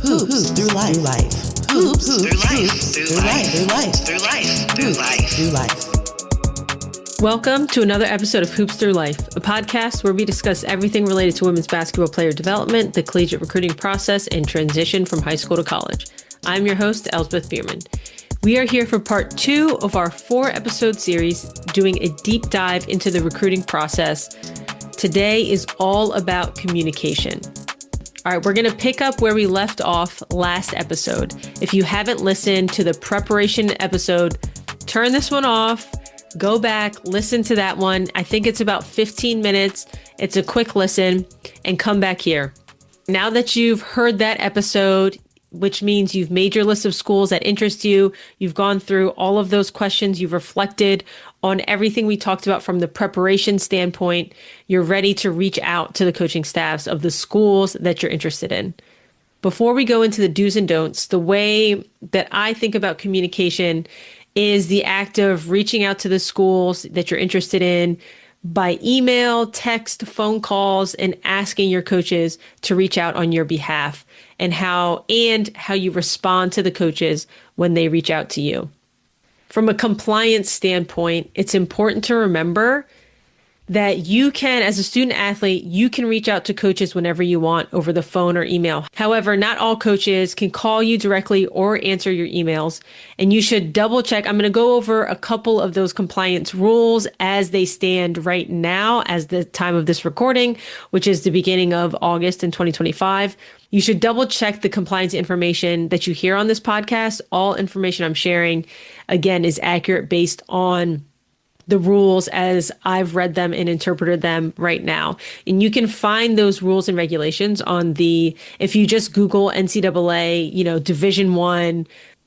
Hoops through life. Hoops through life. Welcome to another episode of Hoops Through Life, a podcast where we discuss everything related to women's basketball player development, the collegiate recruiting process, and transition from high school to college. I'm your host, Elsbeth Bierman. We are here for part 2 of our 4-episode series, doing a deep dive into the recruiting process. Today is all about communication. All right, we're going to pick up where we left off last episode. If you haven't listened to the preparation episode, turn this one off, go back, listen to that one. I think it's about 15 minutes. It's a quick listen, and come back here. Now that you've heard that episode, which means you've made your list of schools that interest you, you've gone through all of those questions, you've reflected on everything we talked about from the preparation standpoint, you're ready to reach out to the coaching staffs of the schools that you're interested in. Before we go into the do's and don'ts, the way that I think about communication is the act of reaching out to the schools that you're interested in by email, text, phone calls, and asking your coaches to reach out on your behalf, and how you respond to the coaches when they reach out to you. From a compliance standpoint, it's important to remember that you can, as a student athlete, you can reach out to coaches whenever you want over the phone or email. However, not all coaches can call you directly or answer your emails, and you should double check. I'm going to go over a couple of those compliance rules as they stand right now, as the time of this recording, which is the beginning of August in 2025. You should double check the compliance information that you hear on this podcast. All information I'm sharing, again, is accurate based on the rules as I've read them and interpreted them right now. And you can find those rules and regulations if you just Google NCAA, Division I,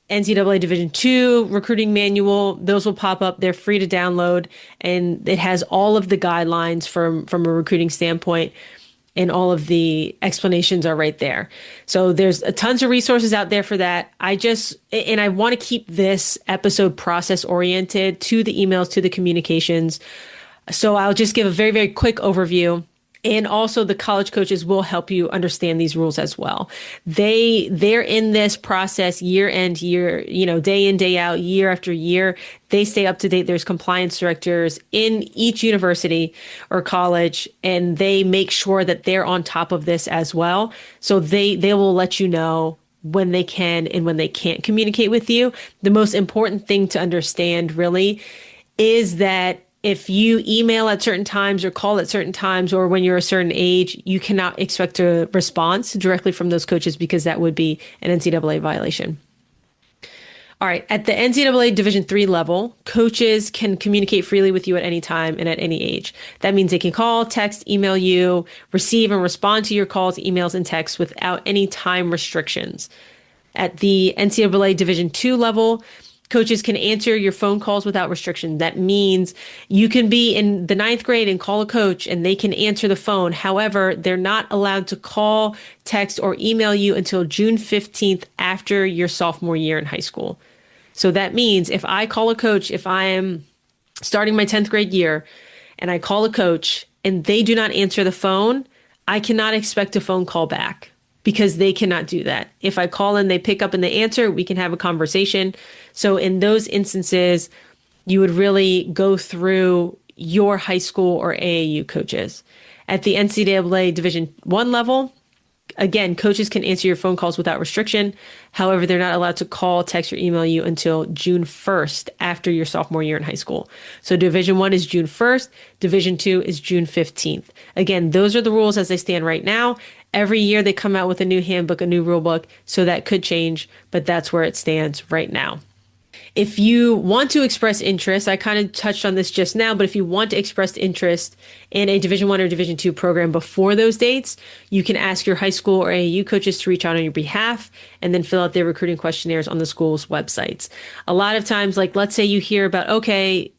NCAA Division II recruiting manual, those will pop up. They're free to download, and it has all of the guidelines from a recruiting standpoint, and all of the explanations are right there. So there's tons of resources out there for that. I want to keep this episode process oriented to the emails, to the communications. So I'll just give a very, very quick overview. And also the college coaches will help you understand these rules as well. They're in this process year and year, day in, day out, year after year. They stay up to date. There's compliance directors in each university or college, and they make sure that they're on top of this as well. So they will let you know when they can and when they can't communicate with you. The most important thing to understand really is that if you email at certain times or call at certain times, or when you're a certain age, you cannot expect a response directly from those coaches, because that would be an NCAA violation. All right. At the NCAA Division III level, coaches can communicate freely with you at any time and at any age. That means they can call, text, email you, receive and respond to your calls, emails, and texts without any time restrictions. At the NCAA Division II level, coaches can answer your phone calls without restriction. That means you can be in the 9th grade and call a coach and they can answer the phone. However, they're not allowed to call, text, or email you until June 15th after your sophomore year in high school. So that means if I call a coach, if I am starting my 10th grade year and I call a coach and they do not answer the phone, I cannot expect a phone call back, because they cannot do that. If I call and they pick up and they answer, we can have a conversation. So in those instances, you would really go through your high school or AAU coaches. At the NCAA Division I level, again, coaches can answer your phone calls without restriction. However, they're not allowed to call, text, or email you until June 1st after your sophomore year in high school. So Division I is June 1st. Division II is June 15th. Again, those are the rules as they stand right now. Every year they come out with a new handbook, a new rule book, so that could change, but that's where it stands right now. If you want to express interest, I kind of touched on this just now, but if you want to express interest in a Division I or Division II program before those dates, you can ask your high school or AAU coaches to reach out on your behalf and then fill out their recruiting questionnaires on the school's websites. A lot of times, let's say you hear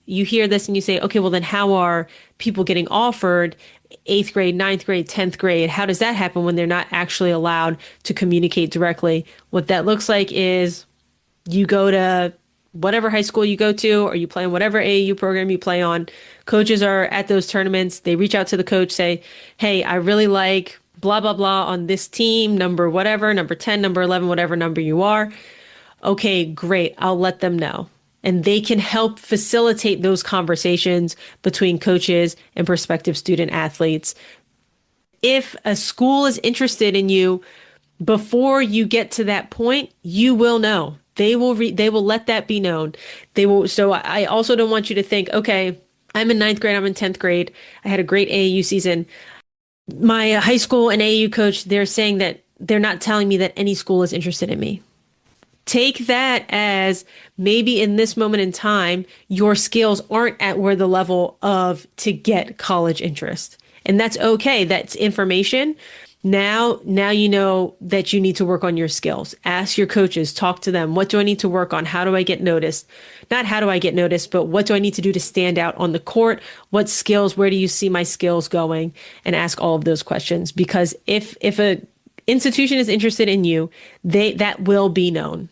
you hear this and you say, okay, well then how are people getting offered 8th grade, 9th grade, 10th grade? How does that happen when they're not actually allowed to communicate directly? What that looks like is you go to whatever high school you go to, or you play in whatever AAU program you play on. Coaches are at those tournaments. They reach out to the coach, say, hey, I really like blah, blah, blah on this team, number whatever, number 10, number 11, whatever number you are. Okay, great. I'll let them know. And they can help facilitate those conversations between coaches and prospective student athletes. If a school is interested in you, before you get to that point, you will know. They will let that be known. They will. So I also don't want you to think, okay, I'm in ninth grade, I'm in 10th grade. I had a great AAU season. My high school and AAU coach, they're saying that they're not telling me that any school is interested in me. Take that as maybe in this moment in time, your skills aren't at where the level of to get college interest. And that's okay. That's information. Now you know that you need to work on your skills. Ask your coaches, talk to them. What do I need to work on? How do I get noticed? Not how do I get noticed, but what do I need to do to stand out on the court? What skills, where do you see my skills going? And ask all of those questions. Because if a institution is interested in you, that will be known.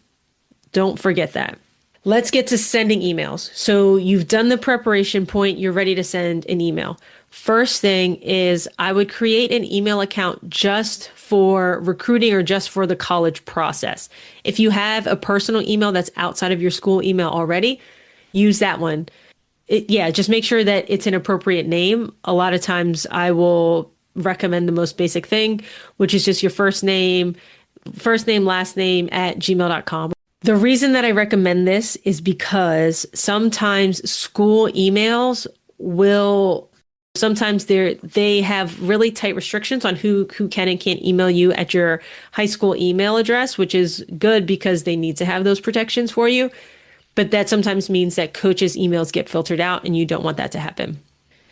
Don't forget that. Let's get to sending emails. So you've done the preparation point. You're ready to send an email. First thing is I would create an email account just for recruiting or just for the college process. If you have a personal email that's outside of your school email already, use that one. Just make sure that it's an appropriate name. A lot of times I will recommend the most basic thing, which is just your first name, last name at gmail.com. The reason that I recommend this is because sometimes school emails sometimes they have really tight restrictions on who can and can't email you at your high school email address, which is good because they need to have those protections for you. But that sometimes means that coaches' emails get filtered out and you don't want that to happen.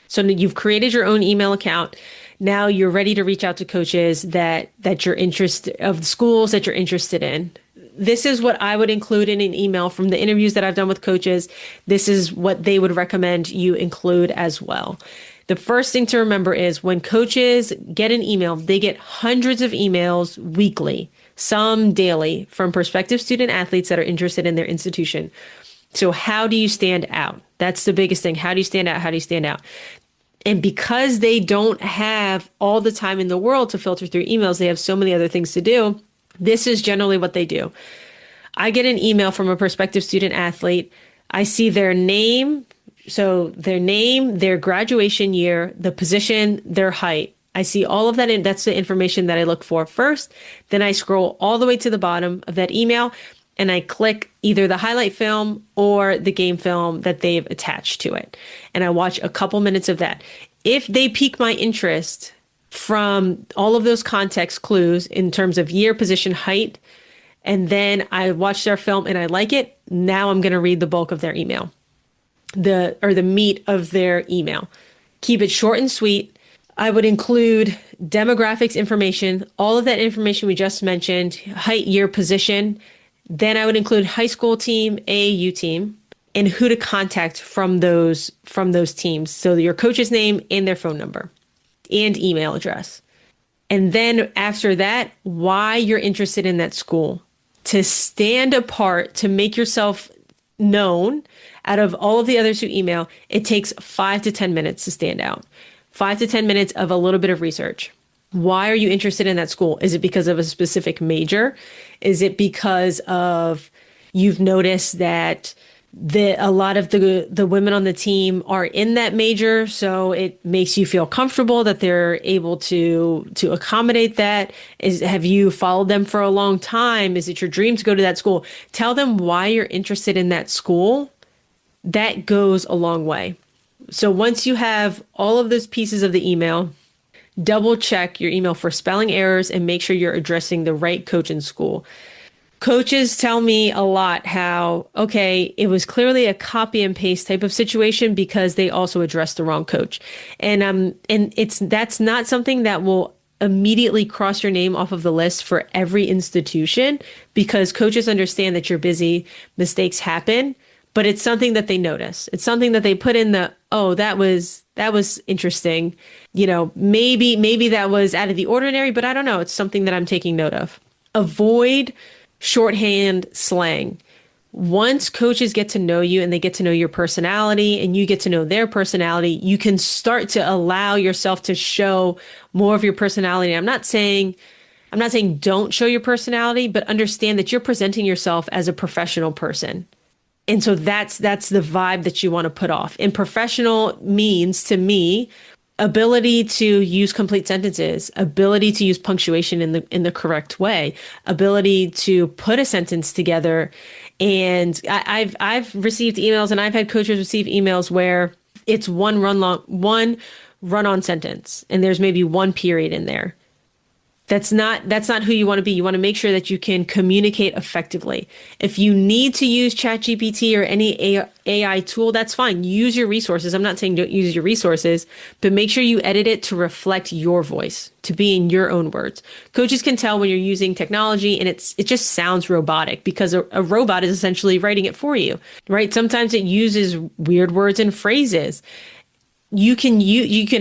So you've created your own email account. Now you're ready to reach out to coaches that you're interested of the schools that you're interested in. This is what I would include in an email from the interviews that I've done with coaches. This is what they would recommend you include as well. The first thing to remember is when coaches get an email, they get hundreds of emails weekly, some daily, from prospective student athletes that are interested in their institution. So how do you stand out? That's the biggest thing. How do you stand out? How do you stand out? And because they don't have all the time in the world to filter through emails, they have so many other things to do. This is generally what they do. I get an email from a prospective student athlete. I see their name, their graduation year, the position, their height. I see all of that, and that's the information that I look for first. Then I scroll all the way to the bottom of that email, and I click either the highlight film or the game film that they've attached to it. And I watch a couple minutes of that. If they pique my interest from all of those context clues in terms of year, position, height, and then I watch their film and I like it, now I'm going to read the bulk of their email, the meat of their email. Keep it short and sweet. I would include demographics information, all of that information we just mentioned, height, year, position. Then I would include high school team, AAU team, and who to contact from those teams. So your coach's name and their phone number and email address. And then after that, why you're interested in that school. To stand apart, to make yourself known out of all of the others who email, it takes 5 to 10 minutes to stand out. 5 to 10 minutes of a little bit of research. Why are you interested in that school? Is it because of a specific major? Is it because of you've noticed that a lot of the women on the team are in that major, so it makes you feel comfortable that they're able to accommodate that? Have you followed them for a long time? Is it your dream to go to that school? Tell them why you're interested in that school. That goes a long way. So once you have all of those pieces of the email, double check your email for spelling errors and make sure you're addressing the right coach in school. Coaches tell me a lot how, okay, it was clearly a copy and paste type of situation because they also addressed the wrong coach. And that's not something that will immediately cross your name off of the list for every institution, because coaches understand that you're busy, mistakes happen, but it's something that they notice. It's something that they put in that was interesting. Maybe that was out of the ordinary, but I don't know. It's something that I'm taking note of. Avoid shorthand slang. Once coaches get to know you and they get to know your personality and you get to know their personality, you can start to allow yourself to show more of your personality. I'm not saying don't show your personality, but understand that you're presenting yourself as a professional person. And so that's the vibe that you want to put off. And professional means to me ability to use complete sentences, ability to use punctuation in the correct way, ability to put a sentence together. And I've received emails and I've had coaches receive emails where it's one run on sentence and there's maybe one period in there. That's not who you want to be. You want to make sure that you can communicate effectively. If you need to use ChatGPT or any AI tool, that's fine. Use your resources. I'm not saying don't use your resources, but make sure you edit it to reflect your voice, to be in your own words. Coaches can tell when you're using technology and it just sounds robotic because a robot is essentially writing it for you, right? Sometimes it uses weird words and phrases. You can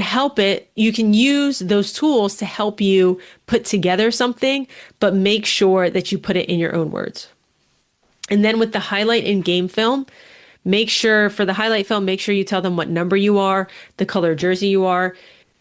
help it. You can use those tools to help you put together something, but make sure that you put it in your own words. And then with the highlight and game film, make sure you tell them what number you are, the color jersey you are.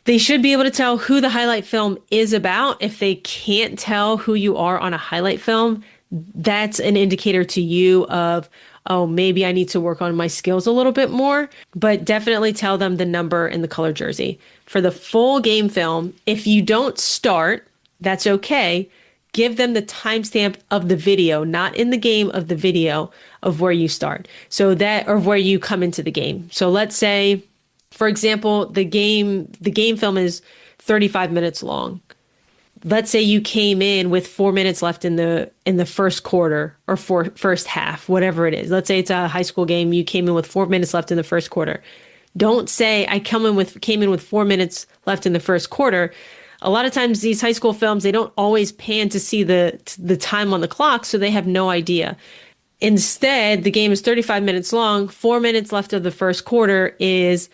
They should be able to tell who the highlight film is about. If they can't tell who you are on a highlight film, that's an indicator to you of, oh, maybe I need to work on my skills a little bit more, but definitely tell them the number and the color jersey. For the full game film, if you don't start, that's okay. Give them the timestamp of the video, not in the game, of the video of where you start. So that, or where you come into the game. So let's say, for example, the game film is 35 minutes long. Let's say you came in with 4 minutes left in the first quarter or first half, whatever it is. Let's say it's a high school game. You came in with 4 minutes left in the first quarter. Don't say I came in with 4 minutes left in the first quarter. A lot of times these high school films, they don't always pan to see the time on the clock, so they have no idea. Instead, the game is 35 minutes long. 4 minutes left of the first quarter is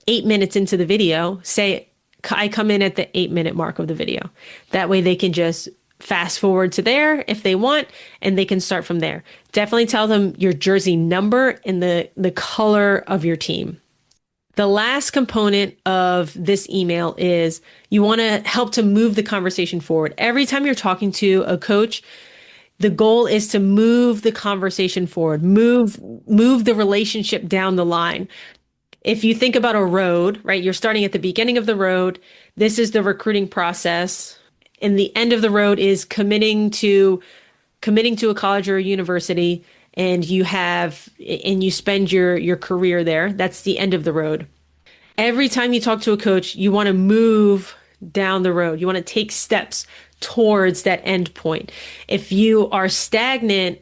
8 minutes into the video. Say I come in at the 8-minute mark of the video. That way they can just fast forward to there if they want, and they can start from there. Definitely tell them your jersey number and the color of your team. The last component of this email is you want to help to move the conversation forward. Every time you're talking to a coach, the goal is to move the conversation forward, move the relationship down the line. If you think about a road, right, you're starting at the beginning of the road. This is the recruiting process. And the end of the road is committing to a college or a university, and you spend your career there. That's the end of the road. Every time you talk to a coach, you want to move down the road. You want to take steps towards that end point. If you are stagnant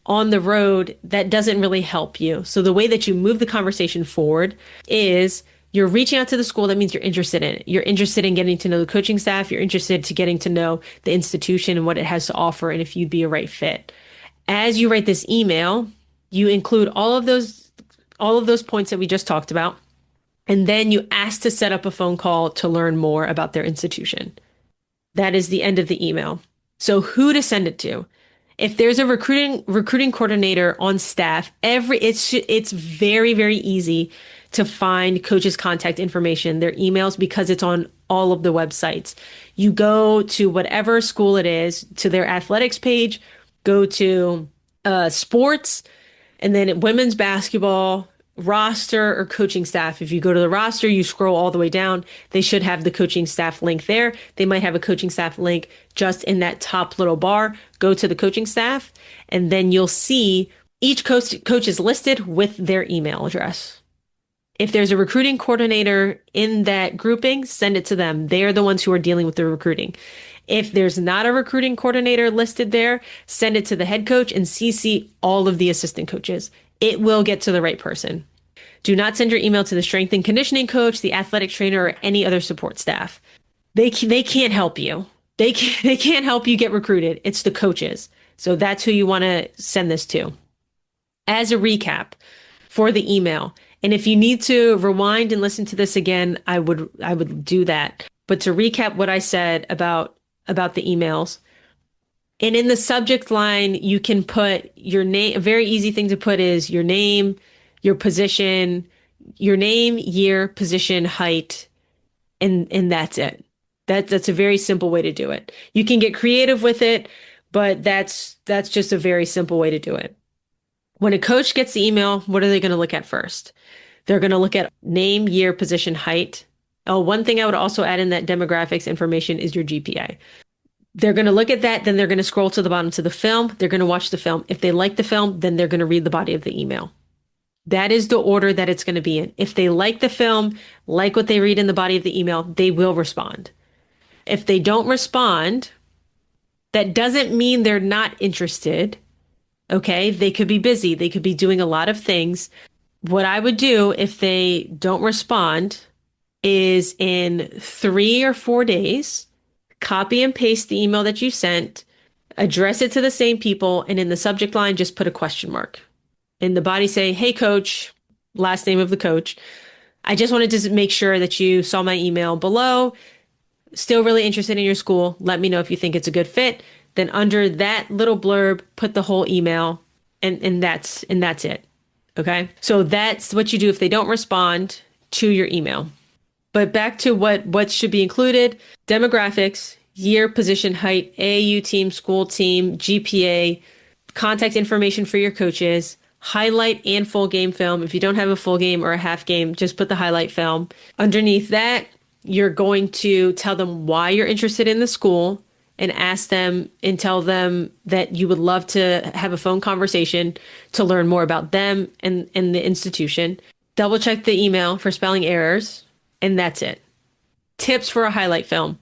on the road, that doesn't really help you. So the way that you move the conversation forward is you're reaching out to the school. That means you're interested in it. You're interested in getting to know the coaching staff. You're interested to getting to know the institution and what it has to offer and if you'd be a right fit. As you write this email, you include all of those points that we just talked about. And then you ask to set up a phone call to learn more about their institution. That is the end of the email. So who to send it to? If there's a recruiting coordinator on staff, it's very, very easy to find coaches' contact information, their emails, because it's on all of the websites. You go to whatever school it is, to their athletics page, go to sports, and then women's basketball, roster or coaching staff. If you go to the roster, you scroll all the way down, they should have the coaching staff link there. They might have a coaching staff link just in that top little bar. Go to the coaching staff, and then you'll see each coach is listed with their email address. If there's a recruiting coordinator in that grouping, send it to them. They are the ones who are dealing with the recruiting. If there's not a recruiting coordinator listed there, send it to the head coach and CC all of the assistant coaches. It will get to the right person. Do not send your email to the strength and conditioning coach, the athletic trainer, or any other support staff. They can't help you. They can't help you get recruited. It's the coaches. So that's who you want to send this to. As a recap for the email, and if you need to rewind and listen to this again, I would do that. But to recap what I said about the emails, And in the subject line, you can put your name. A very easy thing to put is your name, your position, your name, year, position, height, and that's it. That's a very simple way to do it. You can get creative with it, but that's just a very simple way to do it. When a coach gets the email, what are they going to look at first? They're going to look at name, year, position, height. Oh, one thing I would also add in that demographics information is your GPA. They're going to look at that, then they're going to scroll to the bottom to the film. They're going to watch the film. If they like the film, then they're going to read the body of the email. That is the order that it's going to be in. If they like the film, like what they read in the body of the email, they will respond. If they don't respond, that doesn't mean they're not interested. Okay, they could be busy. They could be doing a lot of things. What I would do if they don't respond is in 3 or 4 days, copy and paste the email that you sent, address it to the same people, and in the subject line, just put a question mark. In the body, say, "Hey, coach," last name of the coach. "I just wanted to make sure that you saw my email below. Still really interested in your school. Let me know if you think it's a good fit." Then under that little blurb, put the whole email, and that's it. Okay. So that's what you do if they don't respond to your email. But back to what should be included: demographics, year, position, height, AAU team, school team, GPA, contact information for your coaches, highlight and full game film. If you don't have a full game or a half game, just put the highlight film. Underneath that, you're going to tell them why you're interested in the school and ask them and tell them that you would love to have a phone conversation to learn more about them and the institution. Double check the email for spelling errors, and that's it. Tips for a highlight film: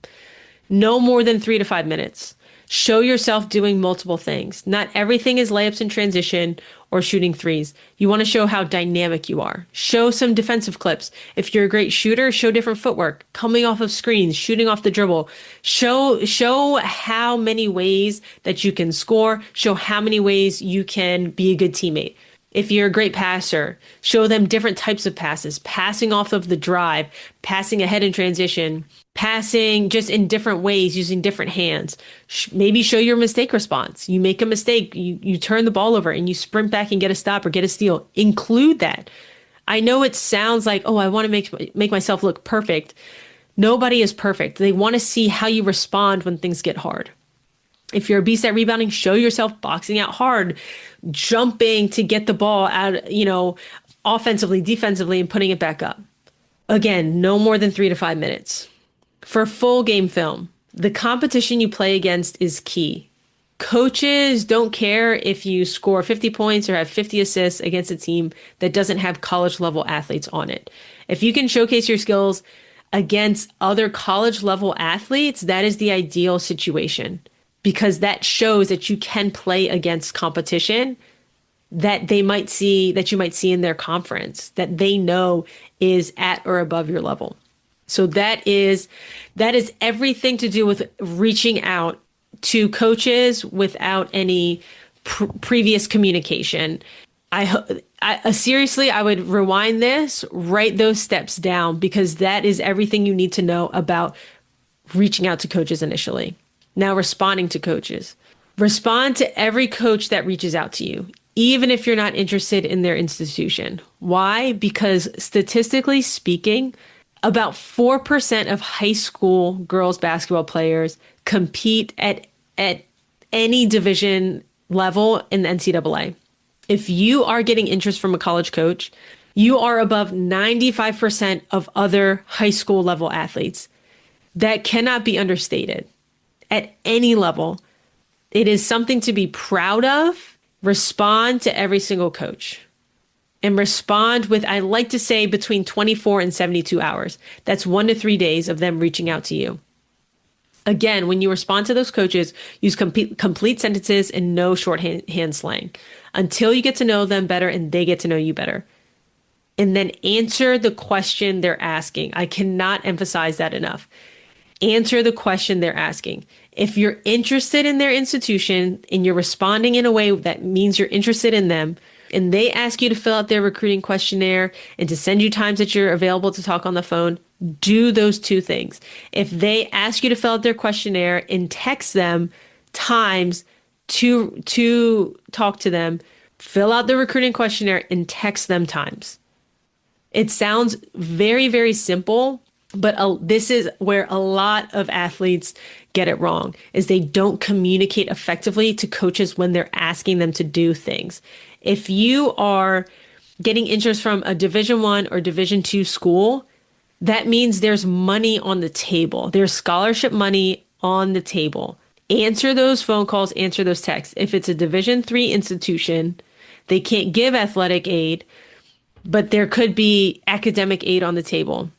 no more than 3 to 5 minutes. Show yourself doing multiple things. Not everything is layups in transition or shooting threes. You want to show how dynamic you are. Show some defensive clips. If you're a great shooter, show different footwork, coming off of screens, shooting off the dribble. Show how many ways that you can score. Show how many ways you can be a good teammate. If you're a great passer, show them different types of passes, passing off of the drive, passing ahead in transition, passing just in different ways using different hands. Maybe show your mistake response. You make a mistake, you turn the ball over and you sprint back and get a stop or get a steal. Include that. I know it sounds like, oh, I want to make myself look perfect. Nobody is perfect. They want to see how you respond when things get hard. If you're a beast at rebounding, show yourself boxing out hard, jumping to get the ball out, offensively, defensively, and putting it back up. Again, no more than 3 to 5 minutes. For full game film, the competition you play against is key. Coaches don't care if you score 50 points or have 50 assists against a team that doesn't have college level athletes on it. If you can showcase your skills against other college level athletes, that is the ideal situation, because that shows that you can play against competition that you might see in their conference, that they know is at or above your level. So that is everything to do with reaching out to coaches without any previous communication. Seriously, I would rewind this, write those steps down, because that is everything you need to know about reaching out to coaches initially. Now, responding to coaches. Respond to every coach that reaches out to you, even if you're not interested in their institution. Why? Because statistically speaking, about 4% of high school girls basketball players compete at any division level in the NCAA. If you are getting interest from a college coach, you are above 95% of other high school level athletes. That cannot be understated. At any level, it is something to be proud of. Respond to every single coach, and respond with, I like to say, between 24 and 72 hours. That's 1 to 3 days of them reaching out to you. Again, when you respond to those coaches, use complete sentences and no shorthand slang until you get to know them better and they get to know you better. And then answer the question they're asking. I cannot emphasize that enough. Answer the question they're asking. If you're interested in their institution and you're responding in a way that means you're interested in them, and they ask you to fill out their recruiting questionnaire and to send you times that you're available to talk on the phone, do those two things. If they ask you to fill out their questionnaire and text them times to talk to them, fill out the recruiting questionnaire, and text them times. It sounds very, very simple, but this is where a lot of athletes get it wrong, is they don't communicate effectively to coaches when they're asking them to do things. If you are getting interest from a Division I or Division II school, that means there's money on the table. There's scholarship money on the table. Answer those phone calls, answer those texts. If it's a Division III institution, they can't give athletic aid, but there could be academic aid on the table.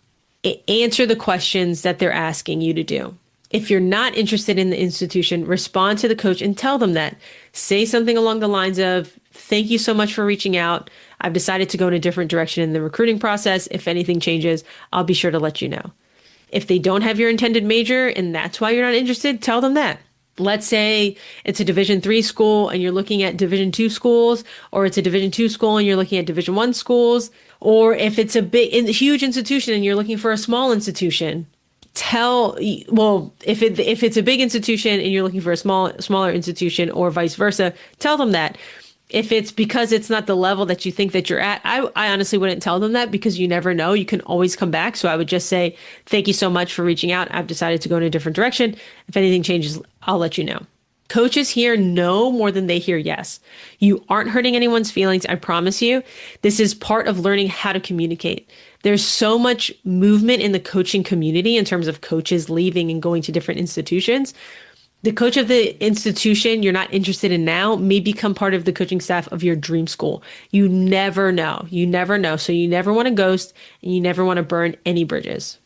Answer the questions that they're asking you to do. If you're not interested in the institution, respond to the coach and tell them that. Say something along the lines of, thank you so much for reaching out. I've decided to go in a different direction in the recruiting process. If anything changes, I'll be sure to let you know. If they don't have your intended major and that's why you're not interested, tell them that. Let's say it's a Division III school and you're looking at Division II schools, or it's a Division II school and you're looking at Division I schools, or if it's a huge institution and you're looking for a small institution, if it's a big institution and you're looking for a smaller institution, or vice versa, tell them that. If it's because it's not the level that you think that you're at, I honestly wouldn't tell them that, because you never know. You can always come back. So I would just say, thank you so much for reaching out. I've decided to go in a different direction. If anything changes, I'll let you know. Coaches here no more than they hear yes. You aren't hurting anyone's feelings, I promise you. This is part of learning how to communicate. There's so much movement in the coaching community in terms of coaches leaving and going to different institutions. The coach of the institution you're not interested in now may become part of the coaching staff of your dream school. You never know. You never know. So you never want to ghost, and you never want to burn any bridges.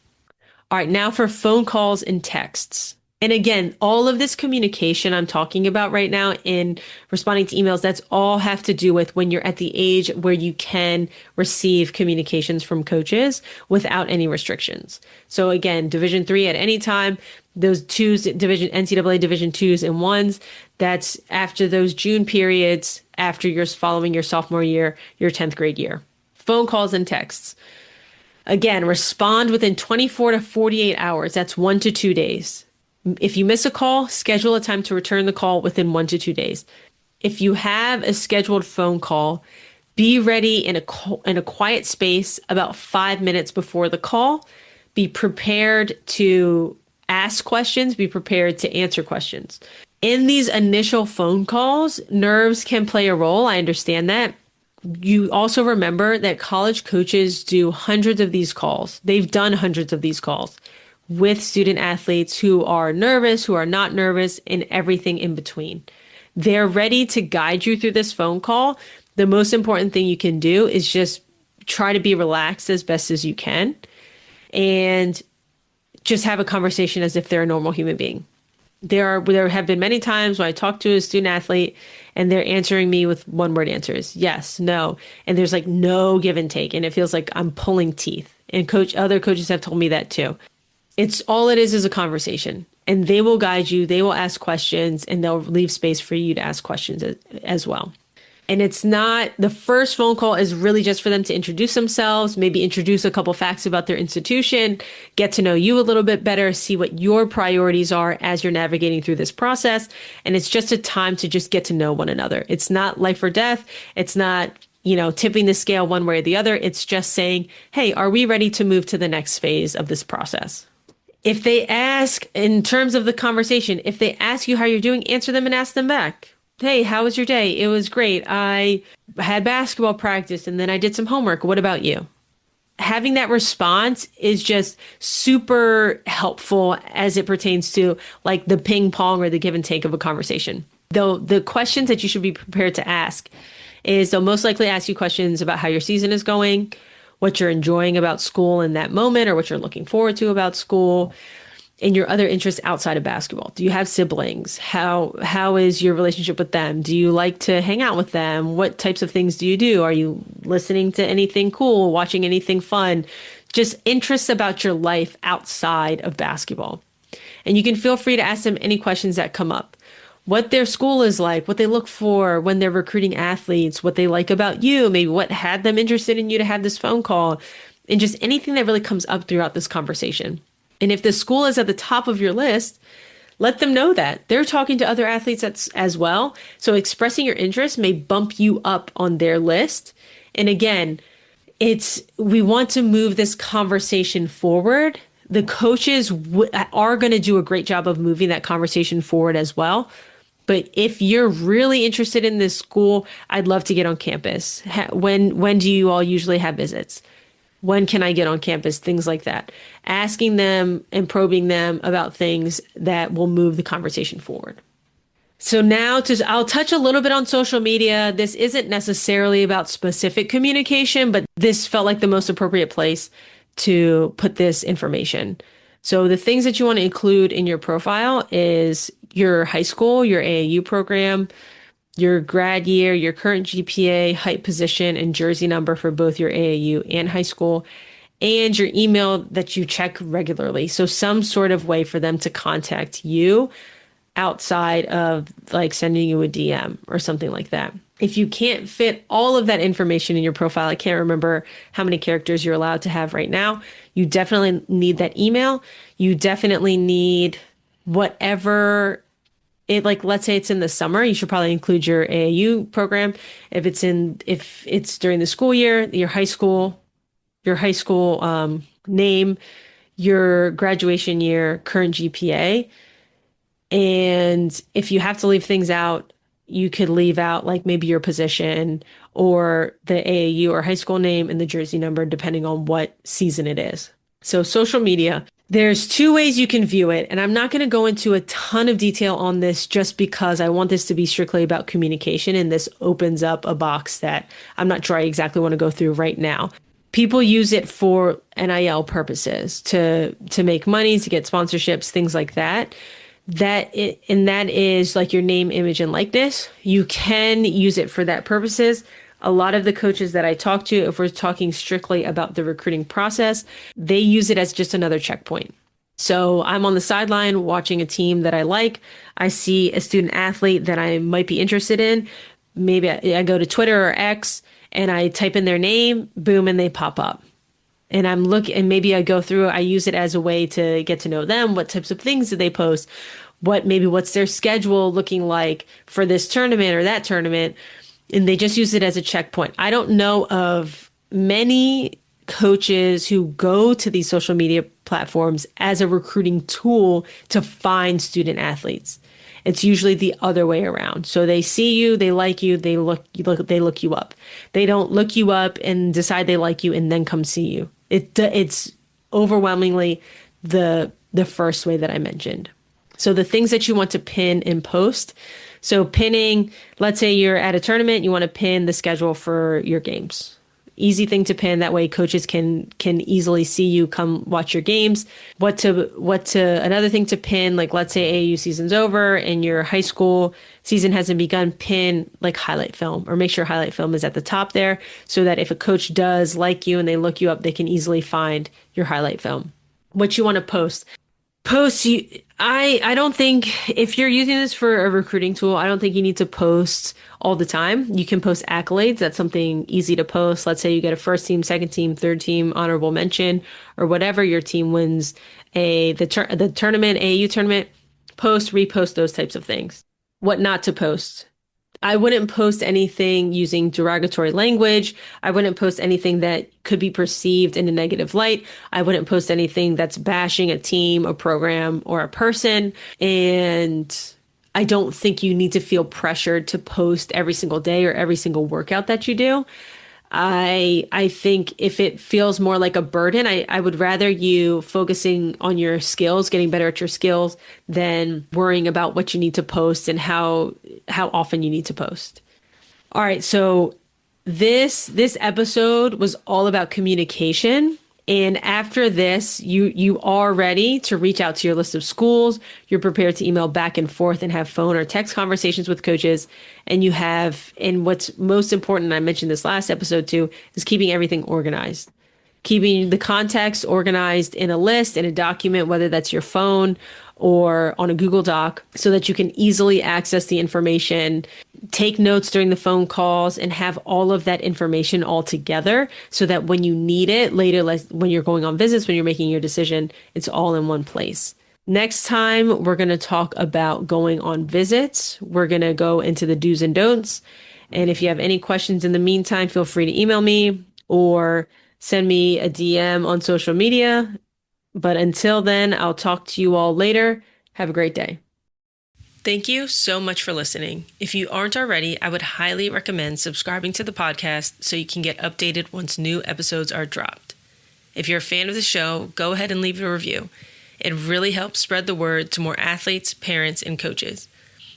All right, now for phone calls and texts. And again, all of this communication I'm talking about right now in responding to emails, that's all have to do with when you're at the age where you can receive communications from coaches without any restrictions. So again, Division III at any time, those NCAA Division IIs and ones, that's after those June periods, after you're following your sophomore year, your 10th grade year. Phone calls and texts. Again, respond within 24 to 48 hours. That's 1 to 2 days. If you miss a call, schedule a time to return the call within 1 to 2 days. If you have a scheduled phone call, be ready in a quiet space about 5 minutes before the call. Be prepared to ask questions. Be prepared to answer questions. In these initial phone calls, nerves can play a role. I understand that. You also remember that college coaches do hundreds of these calls. They've done hundreds of these calls with student athletes who are nervous, who are not nervous, and everything in between. They're ready to guide you through this phone call. The most important thing you can do is just try to be relaxed as best as you can and just have a conversation as if they're a normal human being. There have been many times when I talk to a student athlete and they're answering me with one-word answers. Yes, no. And there's like no give and take. And it feels like I'm pulling teeth. And other coaches have told me that too. It's all it is a conversation, and they will guide you. They will ask questions, and they'll leave space for you to ask questions as well. And it's not, the first phone call is really just for them to introduce themselves, maybe introduce a couple facts about their institution, get to know you a little bit better, see what your priorities are as you're navigating through this process. And it's just a time to just get to know one another. It's not life or death. It's not, tipping the scale one way or the other. It's just saying, hey, are we ready to move to the next phase of this process? If they ask, in terms of the conversation, if they ask you how you're doing, answer them and ask them back. Hey, how was your day? It was great. I had basketball practice and then I did some homework. What about you? Having that response is just super helpful as it pertains to like the ping pong or the give and take of a conversation. Though the questions that you should be prepared to ask is they'll most likely ask you questions about how your season is going, what you're enjoying about school in that moment, or what you're looking forward to about school, and your other interests outside of basketball. Do you have siblings? How is your relationship with them? Do you like to hang out with them? What types of things do you do? Are you listening to anything cool, watching anything fun? Just interests about your life outside of basketball. And you can feel free to ask them any questions that come up. What their school is like, what they look for when they're recruiting athletes, what they like about you, maybe what had them interested in you to have this phone call, and just anything that really comes up throughout this conversation. And if the school is at the top of your list, let them know that they're talking to other athletes as well. So expressing your interest may bump you up on their list. And again, we want to move this conversation forward. The coaches are going to do a great job of moving that conversation forward as well. But if you're really interested in this school, I'd love to get on campus. When do you all usually have visits? When can I get on campus? Things like that. Asking them and probing them about things that will move the conversation forward. So now I'll touch a little bit on social media. This isn't necessarily about specific communication, but this felt like the most appropriate place to put this information. So the things that you want to include in your profile is your high school, your AAU program, your grad year, your current GPA, height, position, and jersey number for both your AAU and high school, and your email that you check regularly. So some sort of way for them to contact you outside of like sending you a DM or something like that. If you can't fit all of that information in your profile, I can't remember how many characters you're allowed to have right now. You definitely need that email. You definitely need whatever like, let's say it's in the summer, you should probably include your AAU program. If it's during the school year, your high school name, your graduation year, current GPA. And if you have to leave things out, you could leave out like maybe your position or the AAU or high school name and the jersey number, depending on what season it is. So social media, there's two ways you can view it. And I'm not going to go into a ton of detail on this just because I want this to be strictly about communication. And this opens up a box that I'm not sure I exactly want to go through right now. People use it for NIL purposes to make money, to get sponsorships, things like that. That is like your name, image, and likeness. You can use it for that purposes. A lot of the coaches that I talk to, if we're talking strictly about the recruiting process, they use it as just another checkpoint. So I'm on the sideline watching a team that I like. I see a student athlete that I might be interested in. Maybe I go to Twitter or X and I type in their name, boom, and they pop up. And I'm looking, and maybe I go through, I use it as a way to get to know them. What types of things do they post? What's their schedule looking like for this tournament or that tournament? And they just use it as a checkpoint. I don't know of many coaches who go to these social media platforms as a recruiting tool to find student athletes. It's usually the other way around. So they see you, they like you, they look you up. They don't look you up and decide they like you and then come see you. It's overwhelmingly the first way that I mentioned. So the things that you want to pin and post. So pinning, let's say you're at a tournament, you want to pin the schedule for your games. Easy thing to pin. That way coaches can easily see you, come watch your games. Another thing to pin, like let's say AAU season's over and your high school season hasn't begun, pin like highlight film, or make sure highlight film is at the top there so that if a coach does like you and they look you up, they can easily find your highlight film. What you want to post. I don't think, if you're using this for a recruiting tool, I don't think you need to post all the time. You can post accolades. That's something easy to post. Let's say you get a first team, second team, third team, honorable mention, or whatever. Your team wins the tournament, AAU tournament. Post, repost, those types of things. What not to post. I wouldn't post anything using derogatory language. I wouldn't post anything that could be perceived in a negative light. I wouldn't post anything that's bashing a team, a program, or a person. And I don't think you need to feel pressured to post every single day or every single workout that you do. I think if it feels more like a burden, I would rather you focusing on your skills, getting better at your skills, than worrying about what you need to post and how often you need to post. All right, so this episode was all about communication. And after this, you are ready to reach out to your list of schools. You're prepared to email back and forth and have phone or text conversations with coaches. And what's most important, I mentioned this last episode too, is keeping everything organized. Keeping the contacts organized in a list, in a document, whether that's your phone or on a Google Doc, so that you can easily access the information, take notes during the phone calls, and have all of that information all together so that when you need it later, like when you're going on visits, when you're making your decision, it's all in one place. Next time, we're going to talk about going on visits. We're going to go into the do's and don'ts. And if you have any questions in the meantime, feel free to email me or send me a DM on social media. But until then, I'll talk to you all later. Have a great day. Thank you so much for listening. If you aren't already, I would highly recommend subscribing to the podcast so you can get updated once new episodes are dropped. If you're a fan of the show, go ahead and leave a review. It really helps spread the word to more athletes, parents, and coaches.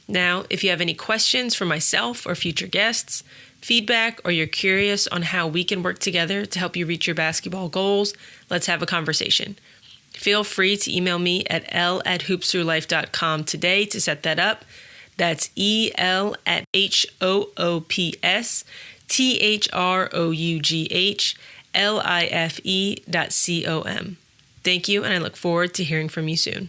Now, if you have any questions for myself or future guests, feedback, or you're curious on how we can work together to help you reach your basketball goals, let's have a conversation. Feel free to email me at l@hoopsthroughlife.com today to set that up. That's el@hoopsthroughlife.com. Thank you, and I look forward to hearing from you soon.